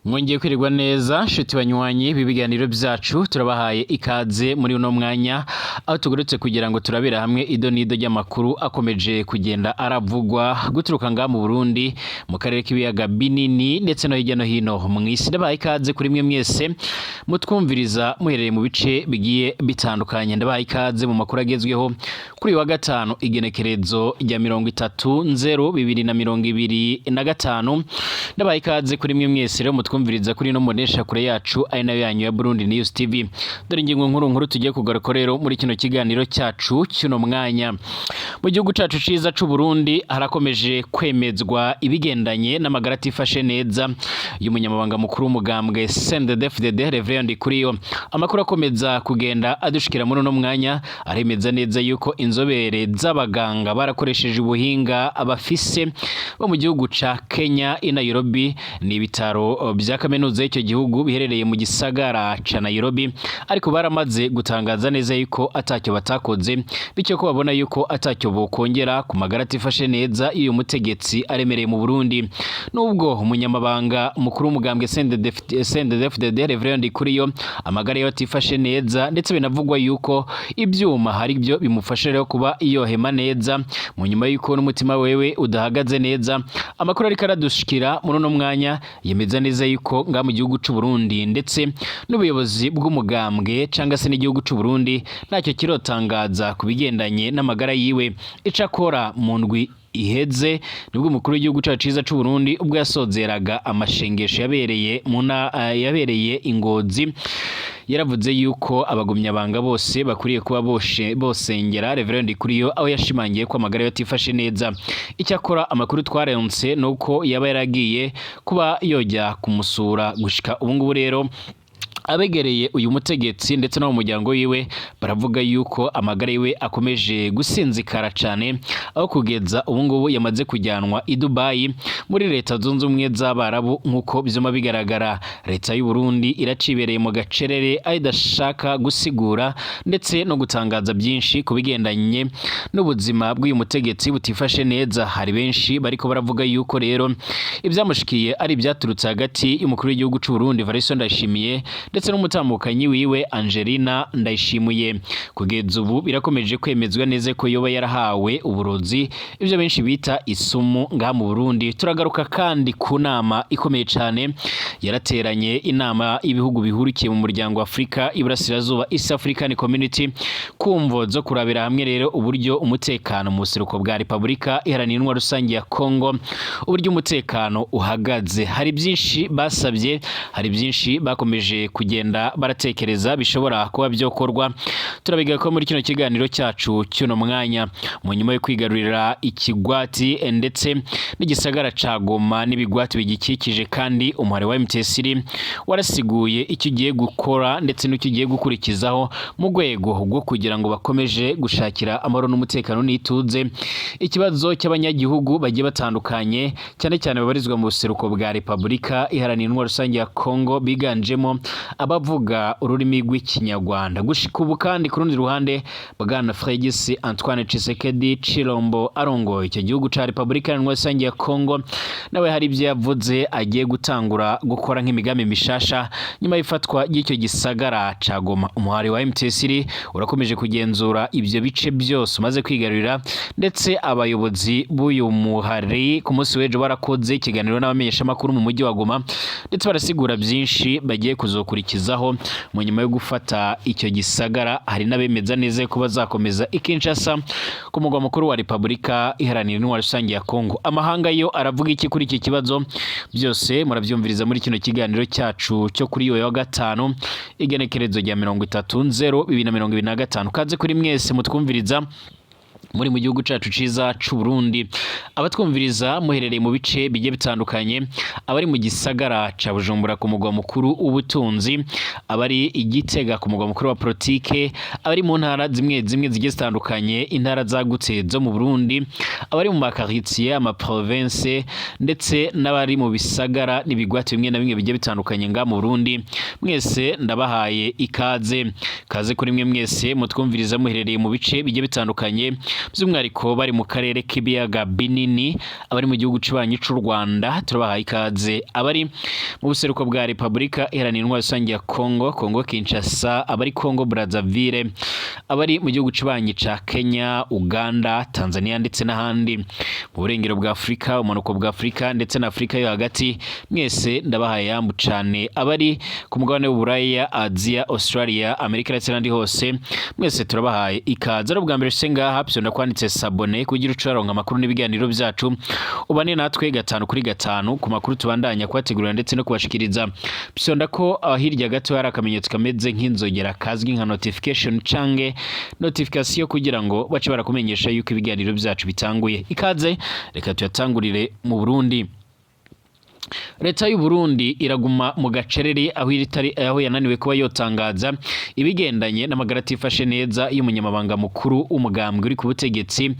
Mwongeye kwirirwa neza nshuti banywanyi bibiganiro byacu turabahaye ikaze muri uno mwanya aho tugurutse kugira ngo turabira hamwe idonido ry'amakuru akomeje kugenda aravugwa guturuka nga mu Burundi mu karere k'ibiyaga binini ndetse no hirya no hino mu isi. Ndabahaye ikaze kuri mwe mwese mutwumviriza muherereye mu bice bigiye bitandukanye. Ndabahaye ikaze mu makuru agezweho kuri wa gatanu igenekerezo rya 30/2025. Ndabahaye ikaze kuri mwe mwese rero mutwumviriza kuri no monesha kure yacu ari nayo yanyu ya Burundi News TV. Dore ingingo nkuru tugiye kugaruka rero muri kino kiganiro cyacu cy'uno mwanya. Mu gihugu cyacu ciza c'u Burundi harakomeje kwemezwa ibigendanye n'amagara atifashe neza y'umunyamabanga mukuru w'umugambwe CNDD-FDD Reverend Ndikuriyo. Amakuru akomeza kugenda adushikira muri uno mwanya aremeza neza yuko inzobere z'abaganga barakoresheje ubuhinga abafise bo mu gihugu ca Kenya i Nairobi, ni ibitaro bya kaminuza y'icyo gihugu biherereye mu gisagara ca Nairobi, ariko baramaze gutangaza neza yuko atacyo batakoze, bityo ko babona yuko atacyo bokongera ku magara atifashe neza iyo mutegetsi aremereye mu Burundi. Nubwo umunyamabanga mukuru w'umugambwe CNDD-FDD Reverend Ndikuriyo amagara yo atifashe neza, ndetse binavugwa yuko ibyuma hari byo bimufasha rero kuba yohema neza mu nyuma yuko n'umutima wewe udahagaze neza. Amakuru ariko aradushikira muri uno mwanya yemeza neza yuko nga mu gihugu c'u Burundi ndetse n'ubuyobozi bw'umugambwe canga se n'igihugu c'u Burundi ntacyo kirotangaza kubigendanye n'amagara yiwe. Icakora mu ndwi iheze nibwo umukuru w'igihugu cyacu ciza c'u Burundi ubwo yasozeraga amashengesho yabereye Ingozi, yaravuze yuko abagumyabanga bose bakuriye kuba bosengera Reverend Ndikuriyo, aho yashimangiye ko amagara yo atifashe neza. Icyakora amakuru twarense nuko yaba yaragiye kuba yojya kumusura gushika ubu ngubu rero abegereye uyu mutegetsi ndetse no mu muryango wiwe baravuga yuko amagara yiwe akomeje gusinzikara cyane, aho kugeza ubu ngubu yamaze kujyanwa i Dubai muri leta zunze ubumwe z'Abarabu. Nk'uko bizoma bigaragara, leta y'u Burundi iracibereye mu gacerere aho idashaka gusigura ndetse no gutangaza byinshi ku bigendanye n'ubuzima bw'uyu mutegetsi butifashe neza. Hari benshi bariko baravuga yuko rero ibyamushikiye ari ibyaturutse hagati y'umukuru w'igihugu c'u Burundi Evariste Ndayishimiye ndetse n'umutambukanyi wiwe Angelina Ndayishimiye. Kugeza ubu birakomeje kwemezwa neza ko yoba yarahawe uburozi, ibyo benshi bita isumu nga mu Burundi. Turagaruka kandi ku nama ikomeye cyane yarateranye, inama y'ibihugu bihurikiye mu muryango wa Afrika Iburasirazuba, East African Community, kumvo zo kurabira hamwe rero uburyo umutekano mu buseruko bwa Repubulika Iharanira Intwaro Rusange ya Kongo, uburyo umutekano uhagaze. Hari byinshi basabye, hari byinshi bakomeje kugenda baratekereza bishobora kuba byokorwa. Turabiga ko muri kino kiganiro cyacu cy'uno mwanya, mu nyuma yo kwigarurira ikigwati ndetse n'igisagara ca Goma n'ibigwati bigikikije, kandi umuhari wa MTSR warasiguye icyo ugiye gukora ndetse n'icyo ugiye gukurikizaho mu rwego rwo kugira ngo bakomeje gushakira amahoro n'umutekano n'ituze ikibazo cy'abanyagihugu bagiye batandukanye, cyane cyane babarizwa mu buseruko bwa Repubulika Iharanira Intwaro Rusange ya Kongo, biganjemo abavuga ururimi rw'ikinyarwanda. Gushika ubu kandi ku rundi ruhande, Bwana Félix Antoine Tshisekedi Tshilombo arongoye icyo gihugu ca Repubulika Iharanira Intwaro Rusange ya Kongo, nawe hari ibyo yavuze agiye gutangura gukora nk'imigambi mishasha nyuma y'ifatwa y'icyo gisagara ca Goma. Umuhari wa MTSR urakomeje kugenzura ibyo bice byose umaze kwigarurira, ndetse abayobozi b'uyu muhari ku munsi w'ejo barakoze ikiganiro n'abamenyesha makuru mu mujyi wa Goma, ndetse barasigura byinshi bagiye kuzokurikizaho mu nyuma yo gufata icyo gisagara. Hari n'abemeza neza ko bazakomeza i Kinshasa ku mugwa mukuru wa Repubulika Iharanira Intwaro Rusange ya Kongo. Amahanga yo aravuga iki kuri iki kibazo? Byose murabyumviriza muri kino kiganiro cyacu cyo kuri wa gatanu igenekerezo rya 30/2025. Kaze kuri mwese mutwumviriza muri mu gihugu cyacu ciza c'u Burundi, abatwumviriza muherereye mu bice bigiye bitandukanye, abari mu gisagara ca Bujumbura ku mugwa mukuru w'ubutunzi, abari Igitega ku mugwa mukuru wa politike, abari mu ntara zimwe zigiye zitandukanye, intara zagutse zo mu Burundi, abari mu makaritiye, ama province, ndetse n'abari mu bisagara n'ibigwati bimwe na bimwe bigiye bitandukanye nga mu Burundi. Mwese ndabahaye ikaze kuri mwe mwese mutwumviriza muherereye mu bice bigiye bitandukanye by'umwihariko bari mu karere k'ibiyaga binini, abari mu gihugu cy'ubanyi cy'u Rwanda turabahaye ikaze, abari mu buseruko bwa Repubulika Iharanira Intwaro Rusange ya Congo Kinshasa, abari Congo Brazzaville, abari mu gihugu cy'ubanyi ca Kenya, Uganda, Tanzania ndetse n'ahandi, mu burengero bwa Afurika, umanuko bwa Afurika ndetse na Afurika yo hagati, mwese ndabahaye yambu cane, abari ku mugabane w'Uburaya, Asia, Australia, Amerika ndetse n'andi hose, mwese turabahaye ikaze. Ari ubwa mbere ngaha byonda kwanditse sabone kugira ucaronka amakuru n'ibiganiro byacu, ubane natwe 5 kuri 5 ku makuru tubandanya kwategurira ndetse no kubashikiriza. Byonda ko hirya gato hari akamenyetso kameze nk'inzogera kazwi nka notification cange notification kugira ngo bace barakumenyesha yuko ibiganiro byacu bitanguye. Ikaze, reka tuyatangurire mu Burundi. Leta y'u Burundi iraguma mu gacerere aho yananiwe kuba yotangaza ibigendanye n'amagara atifashe neza y'umunyamabanga mukuru umugambwe uri ku butegetsi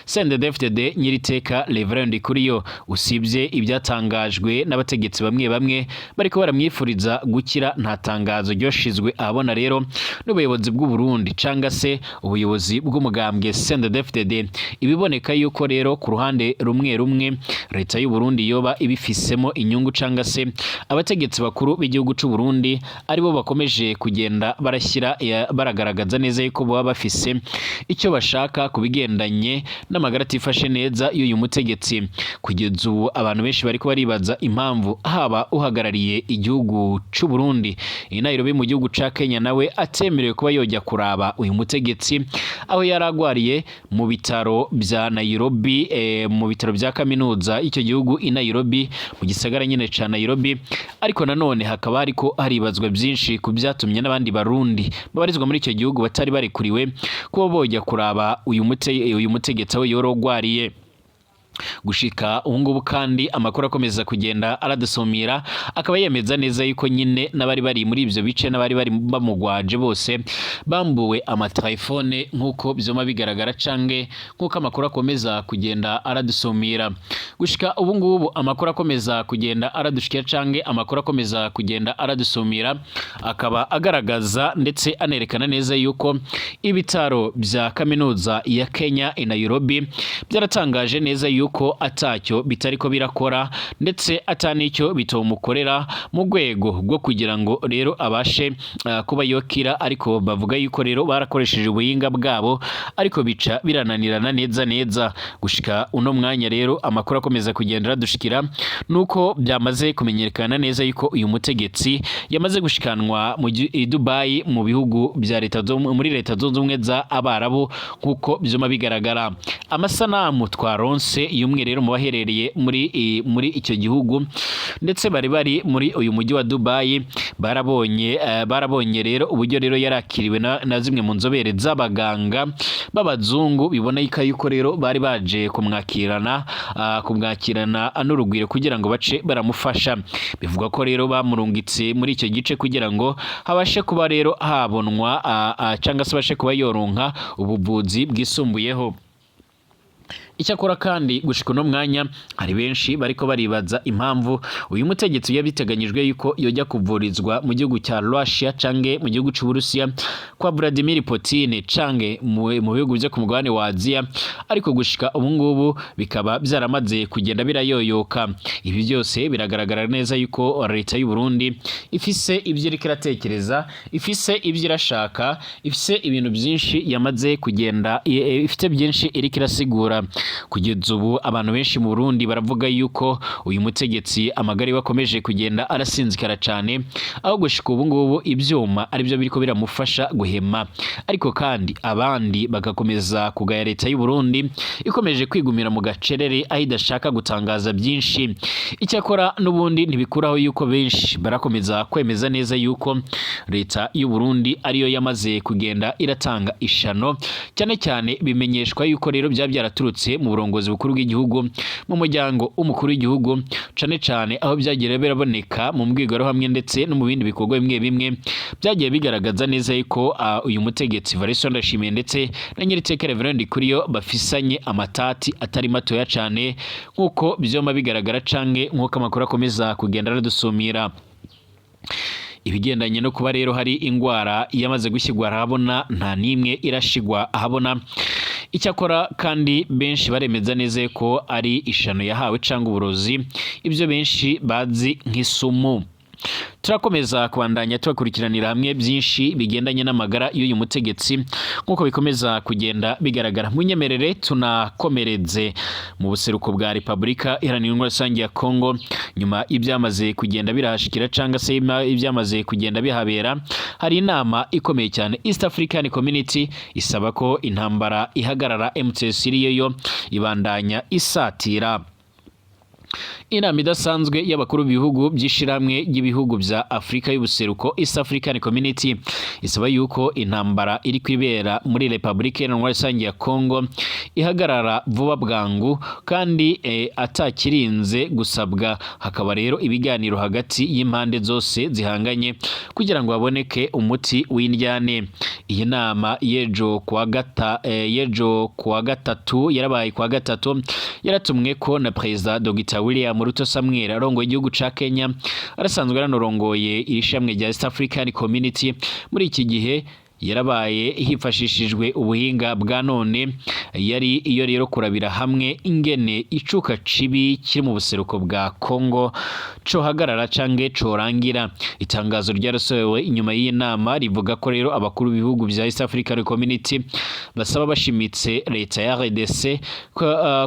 CNDD-FDD Nyiriteka Reverend Kuriyo, usibye ibyatangajwe n'abategetsi bamwe bariko baramwifuriza gukira, nta tangazo ryoshizwe ahabona rero n'ubuyobozi bw'u Burundi canga se ubuyobozi bw'umugambwe CNDD-FDD. Ibiboneka yuko rero ku ruhande rumwe leta y'u Burundi yoba ibifisemo inyungu canga se abategetsi bakuru b'igihugu cy'u Burundi aribo bakomeje kugenda baragaragaza neza yuko baba bafise icyo bashaka kubigendanye n'amagara atifashe neza y'uyu mutegetsi. Kugeza ubu abantu benshi bariko baribaza impamvu haba uhagarariye igihugu cy'u Burundi i Nairobi mu gihugu ca Kenya nawe atemerewe kuba yojya kuraba uyu mutegetsi aho yaragwariye mu bitaro bya Nairobi, mu bitaro bya kaminuza icyo gihugu i Nairobi mu gisagara nyine ca Nairobi. Ariko nanone hakaba hariko haribazwa byinshi ku byatumye n'abandi barundi babarizwa muri icyo gihugu batari barekuriwe kuba bojya kuraba uyu mutegetsi aho yorogwariye. Gushika ubungubu kandi amakuru akomeza kugenda aradusomira, akaba yemeza neza yuko nyine n'abari bari muri ivyo bice n'abari bari bamugwaje bose bambuwe amatelefone nk'uko byoma bigaragara cange nk'uko amakuru akomeza kugenda aradusomira. Gushika ubungubu amakuru akomeza kugenda aradushikira cange amakuru akomeza kugenda aradusomira, akaba agaragaza ndetse anerekana neza yuko ibitaro bya kaminuza ya Kenya i Nairobi byaratangaje neza yuko atacyo bitariko birakora ndetse atanicyo bitomukorera mu rwego rwo kugira ngo rero abashe kuba yokira. Ariko bavuga yuko rero barakoresheje ubuhinga bwabo ariko bica birananirana neza. Gushika uno mwanya rero amakuru akomeza kugenda radushikira nuko byamaze kumenyekana neza yuko uyu mutegetsi yamaze gushikanwa mu Dubai mu bihugu bya muri leta zunze ubumwe za Abarabu nkuko byoma bigaragara. Amasanamu twaronse y'umwe rero mu baherereye muri icyo gihugu ndetse bari muri uyu mujyi wa Dubai barabonye rero uburyo rero yarakiriwe na zimwe mu nzobere z'abaganga b'abazungu, bibona yuko rero bari baje kumwakirana n'urugwiro kugira ngo bace baramufasha. Bivuga ko rero bamurungitse muri icyo gice kugira ngo habashe kuba rero habonwa cyangwa se bashe kuba yoronka ubuvuzi bwisumbuyeho. Icyakora kandi gushika no mwanya hari benshi bariko baribaza impamvu uyu mutegetsi yabiteganyijwe yuko yojya kuvurizwa mu gihugu cya Russia cange mu gihugu cy'u Burusiya kwa Vladimir Putin cange mu bihugu byo ku mugabane wa Asia, ariko gushika ubungubu bikaba byaramaze kugenda birayoyoka. Ibi byose biragaragara neza yuko leta y'u Burundi ifise ibyo iriko iratekereza, ifise ibyo irashaka, ifise ibintu byinshi yamaze kugenda, ifite byinshi iriko irasigura. Kugeza ubu abantu benshi mu Burundi baravuga yuko uyu mutegetsi amagari bakomeje kugenda arasinzikara cyane, aho gushika ubungubu ibyuma ari byo biriko biramufasha guhema. Ariko kandi abandi bagakomeza kugaya leta y'u Burundi ikomeje kwigumira mu gacerere aho idashaka gutangaza byinshi. Icyakora n'ubundi ntibikuraho yuko benshi barakomeza kwemeza neza yuko leta y'u Burundi ariyo yamaze kugenda iratanga ishano, cyane bimenyeshwa yuko rero byaraturutse mu burongozi bukuru bw'igihugu mu muryango umukuru w'igihugu, cyane aho byagiye biraboneka mu mbwirwaruhame hamwe ndetse no mu bindi bikorwa bimwe byagiye bigaragaza neza yuko uyu mutegetsi Valentin Ndayishimiye ndetse na Nyiriteka Reverend Kuriyo bafisanye amatati atari matoya cyane nkuko byoma bigaragara cange nkuko amakuru akomeza kugenda aradusumira. Ibigendanye no kuba rero hari ingwara yamaze gushyirwa ahabona nta nimwe irashigwa ahabona. Icyakora kandi benshi baremeza neza ko ari ishano yahawe cyangwa uburozi, ibyo benshi bazi nk'isumu. Turakomeza kubandanya tubakurikiranira hamwe byinshi bigendanye n'amagara y'uyu mutegetsi nk'uko bikomeza kugenda bigaragara. Munyemerere tunakomereze mu buseruko bwa Repubulika Iharanira Intwaro Rusange ya Kongo, nyuma ibyamaze kugenda birahashikira cyangwa se ibyamaze kugenda bihabera. Hari inama ikomeye cyane East African Community isaba ko intambara ihagarara, M23 yo ibandanya isatira. Inama idasanzwe y'abakuru b'ibihugu by'ishiramwe ry'ibihugu bya Afrika y'ubuseruko East African Community isaba yuko intambara iri kwibera muri Repubulika Iharanira Rusange ya Kongo ihagarara vuba bwangu kandi atakirinze gusabwa. Hakaba rero ibiganiro hagati y'impande zose zihanganye kugira ngo haboneke umuti w'indyane. Iyi nama yejo kuwa gatatu yarabaye kuwa gatatu, yaratumwe ko na Perezida Dr William Ruto Samuel arongoye igihugu ca Kenya, arasanzwe aranorongoye iri shamwe rya East African Community. Muri iki gihe yarabaye hifashishijwe ubuhinga bwa none, yari iyo rero kurabira hamwe ingene icuka cibi kiri mu buseruko bwa Kongo co hagarara cange corangira. Itangazo ryarasohowe inyuma y'iyi nama rivuga ko rero abakuru b'ibihugu bya East African Community basaba bashimitse leta ya RDC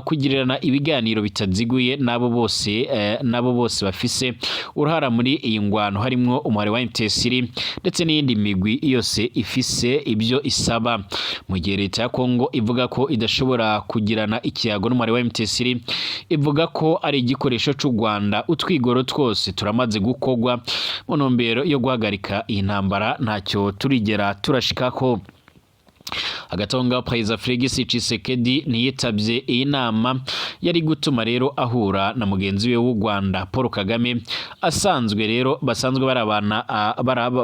kugirirana ibiganiro bitaziguye nabo bose bafise uruhara muri iyi ngwano, harimo umubare wa M23 ndetse n'iyindi migwi yose ifise ibyo isaba. Mu gihe leta ya Kongo ivuga ko idashobora kugirana ikiyago n'umubare wa M23, ivuga ko ari igikoresho cy'u Rwanda. Utwigoro twose turamaze gukogwa mu ntumbero yo guhagarika iyi ntambara, ntacyo turigera turashikako. Agatonga Perezida Felix Tshisekedi niyitabye iyi nama yari gutuma rero ahura na mugenzi we w'u Rwanda Paul Kagame, basanzwe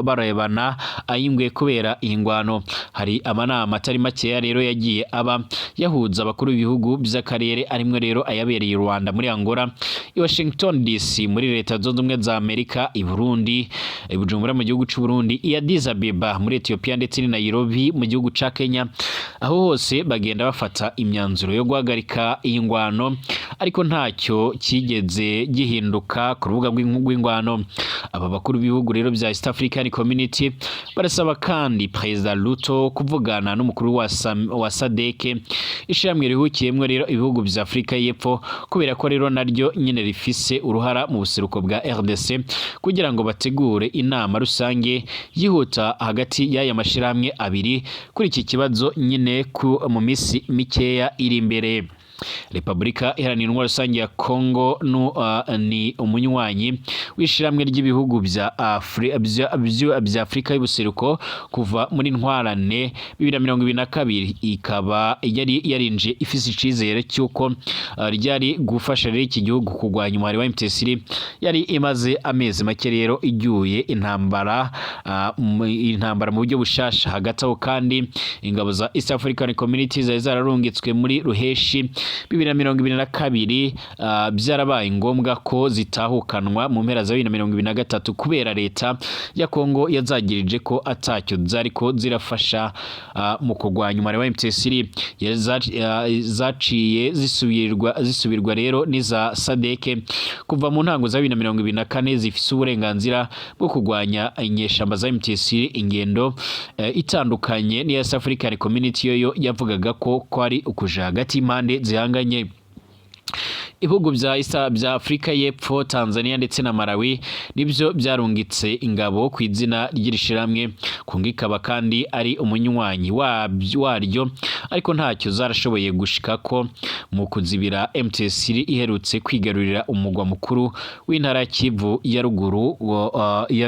barebana ayingwe kubera iyi ngwano. Hari amanama atari makeya rero yagiye aba yahuza abakuru b'ibihugu by'akarere, arimwe rero ayabereye Rwanda muri Angola, i Washington DC muri Leta Zunze Ubumwe za Amerika, i Burundi, i Bujumbura mu gihugu cy'u Burundi, i Addis Abeba muri Ethiopia ndetse ni Nairobi mu gihugu ca Kenya. Aho hose bagenda bafata imyanzuro yo guhagarika iyi ngwano, ariko ntacyo kigeze gihinduka ku rubuga rw'ingwano. Aba bakuru b'ibihugu rero bya East African Community barasaba kandi Perezida Ruto kuvugana n'umukuru wa SADC, ishyirahamwe rihukiyemwe rero ibihugu bya Afrika y'Epfo, kubera ko rero naryo nyine rifise uruhara mu buseruko bwa RDC, kugira ngo bategure inama rusange yihuta hagati y'aya mashirahamwe abiri kuri iki kibazo nyine mu misi mikeya iri imbere. Repubulika Iharanira Intwaro Rusange ya Kongo ni umunywanyi w'ishiramwe ry'ibihugu bya Afrika y'ubuseruko kuva muri ntwarane 2022, ikaba yari yarinje ifise icizere cyuko ryari gufasha rero iki gihugu kugwanya umubare wa M23 yari imaze amezi make rero igyuye intambara mu buryo bushasha. Hagati aho kandi ingabo za East African Community zari zararungitswe muri Ruheshi 2022, byarabaye ngombwa ko zitahukanwa mu mpera za 2023 kubera leta ya Kongo yazagirije ko atacyo zariko zirafasha mu kugwanya umubare wa M23. Zaciye zisubirwa rero n'iza SADC kuva mu ntango za 2024, zifise uburenganzira bwo kugwanya inyeshamba za M23. Ingendo itandukanye ni East African Community yo yavugaga ko ari ukuja hagati impande zihanganye. Ibihugu bya Afrika y'Epfo, Tanzania ndetse na Malawi nibyo byarungitse ingabo ku izina ry'irishyiramwe. Kongo ikaba kandi ari umunywanyi waryo, ariko ntacyo zarashoboye gushikako mu kuzibira M23 iherutse kwigarurira umugwa mukuru w'intara Kivu ya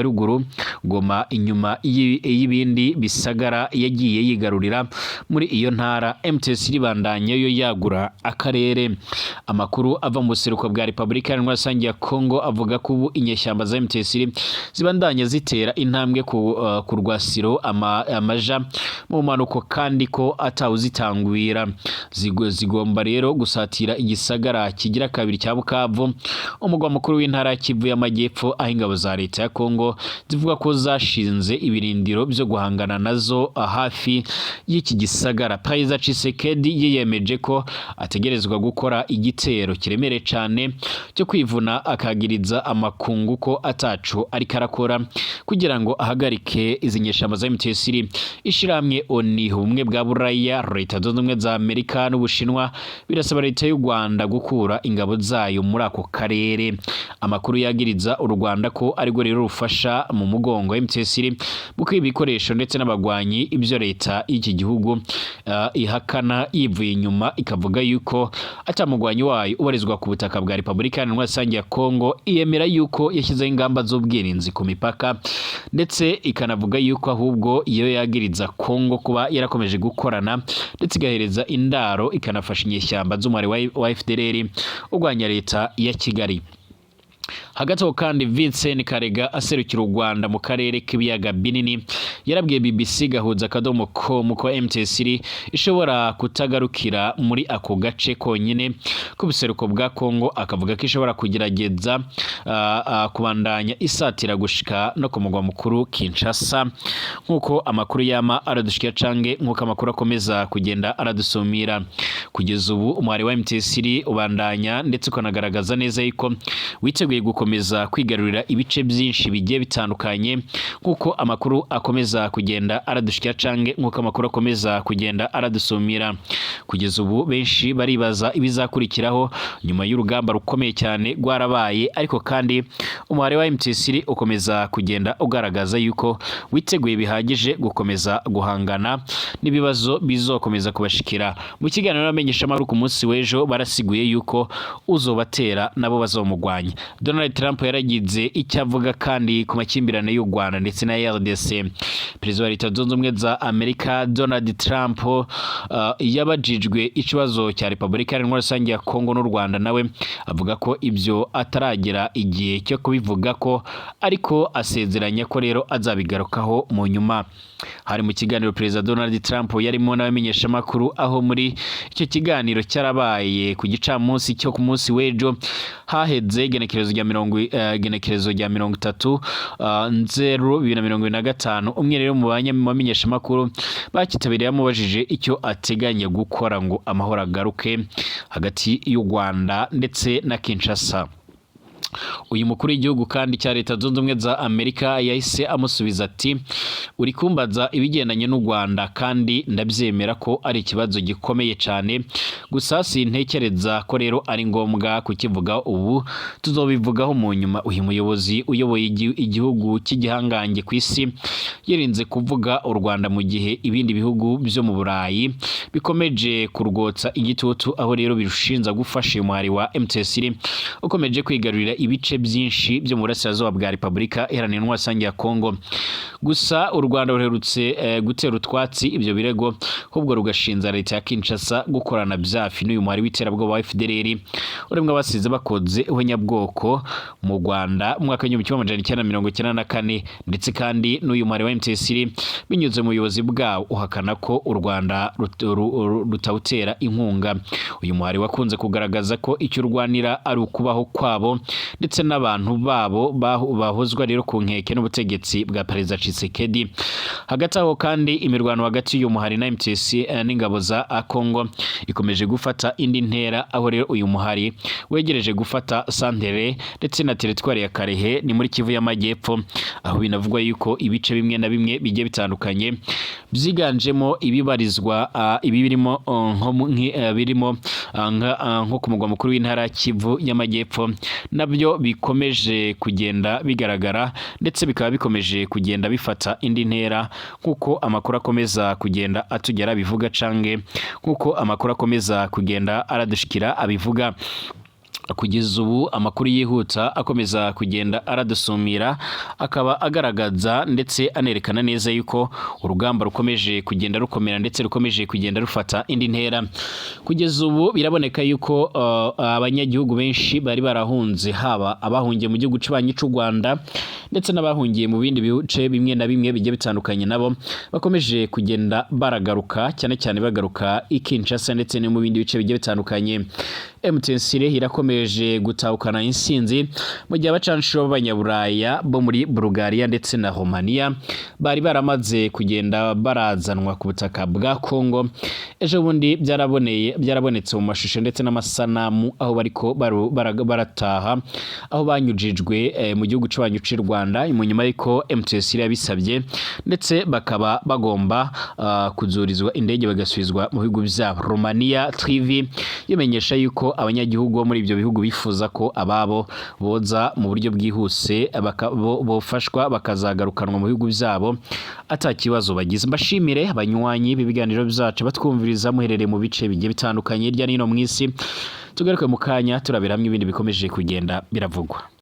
ruguru Goma, inyuma y'ibindi bisagara yagiye yigarurira muri iyo ntara. M23 bandanye yo yagura akarere. Amakuru ava mu buseruko bwa Repubulika Iharanira Rusange ya Kongo avuga ko ubu inyeshyamba za M23 zibandanya zitera intambwe ku rwasiro amaja mu manuko kandi ko atawuzitangwira zigomba rero gusatira igisagara kigira kabiri cya Bukavu umugwa mukuru w'intara Kivu y'Amajyepfo aho ingabo za leta ya Kongo zivuga ko zashinze ibirindiro byo guhangana nazo hafi y'iki gisagara. Perezida Tshisekedi yiyemeje ko ategerezwa gukora igitero kiremere cyane cyo kwivuna akagiriza amakungu ko atacu ariko arakora kugira ngo ahagarike izi nyeshyamba za M23. Ishiramwe ONU ubumwe bwa Buraya, Leta Zunze Ubumwe za Amerika n'Ubushinwa birasaba leta y'u Rwanda gukura ingabo zayo muri ako karere. Amakuru yagiriza u Rwanda ko ariko rero rufasha mu mugongo M23 buko ibikoresho ndetse n'abagwanyi ibyo leta y'iki gihugu ihakana yivuye inyuma ikavuga yuko atamugwanyi wayo ubarizwa ku butaka bwa Repubulika Iharanira Rusange ya Kongo, iyemera yuko yashyizeho ingamba z'ubwirinzi ku mipaka ndetse ikanavuga yuko ahubwo iyo yagiriza Kongo kuba yarakomeje gukorana ndetse igahereza indaro ikanafasha inyeshyamba z'umubare wa FDLR urwanya leta ya Kigali. Hagati aho kandi Vincent Karega aserukira u Rwanda mu karere k'ibiyaga binini yarabwiye BBC gahuza.com ko M23 ishobora kutagarukira muri ako gace konyine ku buseruko bwa Kongo, akavuga ko ishobora kugerageza kubandanya isatira gushika no ku mugwa mukuru Kinshasa nkuko amakuru yama aradushikira cange nkuko amakuru akomeza kugenda aradusumira. Kugeza ubu umwari wa M23 ubandanya ndetse ukanagaragaza neza yuko witeguye gukomeza kwigarurira ibice byinshi bigiye bitandukanye nkuko amakuru akomeza kugenda aradushikira cange nkuko amakuru akomeza kugenda aradusumira. Kugeza ubu benshi baribaza ibizakurikiraho nyuma y'urugamba rukomeye cyane rwarabaye, ariko kandi umwari wa M23 ukomeza kugenda ugaragaza yuko witeguye bihagije gukomeza guhangana n'ibibazo bizokomeza kubashikira. Mu kiganiro n'amenyesha makuru ku munsi w'ejo barasiguye yuko uzobatera nabo bazomugwanya. Donald Trump yaragize icyo avuga kandi ku makimbirane y'u Rwanda ndetse na RDC. Perezida wa Leta Zunze Ubumwe za Amerika Donald Trump yabajijwe ikibazo cya Repubulika Iharanira Rusange ya Kongo n'u Rwanda, nawe avuga ko ibyo ataragera igihe cyo kubivuga ko ariko asezeranya ko rero azabigarukaho mu nyuma. Hari mu kiganiro Perezida Donald Trump yarimo n'abamenyesha makuru, aho muri icyo kiganiro cyarabaye ku gicamunsi cyo ku munsi w'ejo haheze genekerezo rya 30/2025 umwe rero mu bamenyesha makuru bakitabiriye yamubajije icyo ateganya gukora ngo amahoro agaruke hagati y'u Rwanda ndetse na Kinshasa. Uyu mukuru w'igihugu kandi cya Leta Zunze Ubumwe za Amerika yahise amusubiza ati uri kumbaza ibigendanye n'u Rwanda kandi ndabyemera ko ari ikibazo gikomeye cyane, gusa sintekereza ko rero ari ngombwa kukivuga ubu, tuzobivugaho mu nyuma. Uyu muyobozi uyoboye igihugu cy'igihangange ku isi yirinze kuvuga u Rwanda mu gihe ibindi bihugu byo mu Burayi bikomeje kurwotsa igitutu, aho rero birushinza gufasha umwari wa M23 ukomeje kwigarurira ibice byinshi byo mu burasirazuba bwa Repubulika Iharanira Rusange ya Kongo. Gusa u Rwanda ruherutse gutera utwatsi ibyo birego, ahubwo rugashinza leta ya Kinshasa gukorana byafi n'uyu mwari w'iterabwoba wa FDLR uremwe basize bakoze ubunyabwoko mu Rwanda mu mwaka w'1994, ndetse kandi n'uyu mwari wa M23 binyuze mu buyobozi bwawo uhakana ko u Rwanda rutawutera inkunga. Uyu mwari wakunze kugaragaza ko icyo urwanira ari ukubaho kwabo ndetse n'abantu babo bahozwa rero ku nkeke n'ubutegetsi bwa Perezida Tshisekedi. Hagati aho kandi imirwano hagati y'uyu muhari na M23 n'ingabo za Kongo ikomeje gufata indi ntera, aho rero uyu muhari wegereje gufata Santere ndetse na teritwari ya Karehe ni muri Kivu y'Amajyepfo, aho binavugwa yuko ibice bimwe na bimwe bigiye bitandukanye byiganjemo ibibarizwa birimo nko ku mugwa mukuru w'intara Kivu y'Amajyepfo nabyo bikomeje kugenda bigaragara ndetse bikaba bikomeje kugenda bifata indi ntera nkuko amakuru akomeza kugenda atugera bivuga cange nkuko amakuru akomeza kugenda aradushikira abivuga. kugeza ubu amakuru yihuta akomeza kugenda aradusumira akaba agaragaza ndetse anerekana neza yuko urugamba rukomeje kugenda rukomera ndetse rukomeje kugenda rufata indi ntera. Kugeza ubu biraboneka yuko abanyagihugu benshi bari barahunze, haba abahungiye mu gihugu cy'ubanyi cy'u Rwanda ndetse n'abahungiye mu bindi bice bimwe na bimwe bigiye bitandukanye, nabo bakomeje kugenda baragaruka, cyane cyane bagaruka i Kinshasa ndetse no mu bindi bice bigiye bitandukanye. M23 irakomeje gutahukana insinzi mu gihe abacanshuro b'abanyaburaya bo muri Bulgaria ndetse na Romania bari baramaze kugenda barazanwa ku butaka bwa Congo. Ejo bundi byarabonetse mu mashusho ndetse n'amasanamu aho bariko barataha, aho banyujijwe mu gihugu cy'ubanyi cy'u Rwanda mu nyuma y'iko M23 yabisabye, ndetse bakaba bagomba kuzurizwa indege bagasubizwa mu bihugu byabo. Romania TV yimenyesha yuko abanyagihugu bo muri ibyo bihugu bifuza ko ababo boza mu buryo bwihuse bofashwa bakazagarukanwa mu bihugu byabo atakibazo bagize. Mbashimire abanywanyi b'ibiganiro byacu batwumviriza muherereye mu bice bigiye bitandukanye hirya no hino mu isi. Tugaruke mu kanya turabira hamwe ibindi bikomeje kugenda biravugwa.